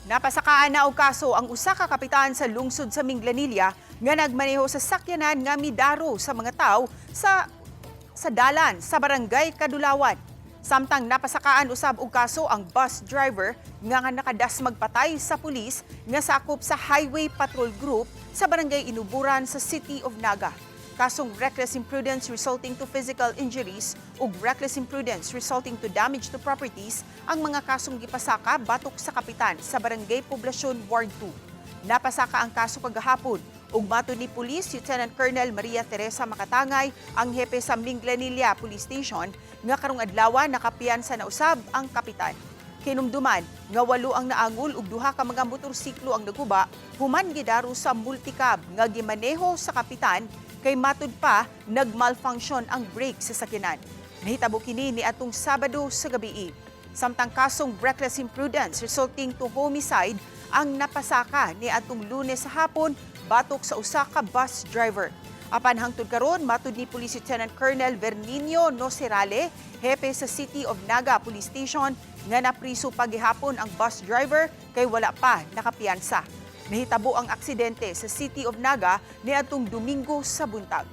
Napasakaan na og kaso ang usa ka kapitan sa lungsod sa Minglanilla nga nagmaneho sa sakyanan nga midaro sa mga tawo sa dalan sa barangay Kadulawan. Samtang napasakaan usab og kaso ang bus driver nga nakadas magpatay sa pulis nga sakop sa Highway Patrol Group sa barangay Inuburan sa City of Naga. Kasong reckless imprudence resulting to physical injuries ug reckless imprudence resulting to damage to properties ang mga kasong gipasaka batok sa kapitan sa Barangay Poblasyon Ward 2. Napasaka ang kaso kagahapon ug matud ni Police Lieutenant Colonel Maria Teresa Makatangay, ang hepe sa Minglanilla Police Station, nga karong adlaw nakapiyansa na usab ang kapitan. Kinumduman nga 8 ang naangol ug 2 ka mga motorsiklo ang naguba human gidaro sa multicab nga gimaneho sa kapitan kay matud pa nagmalfunction ang brake sa sakyanan. Nahitabo kini niadtong Sabado sa gabii. Samtang kasong reckless imprudence resulting to homicide ang napasaka niadtong Lunes sa hapon batok sa usa ka bus driver. Apan hangtod karon matud ni Police Lieutenant Colonel Bernino Nocerale, hepe sa City of Naga Police Station, nga napriso pagihapon ang bus driver kay wala pa nakapiyansa. Nahitabo ang aksidente sa City of Naga niadtong Domingo sa buntag.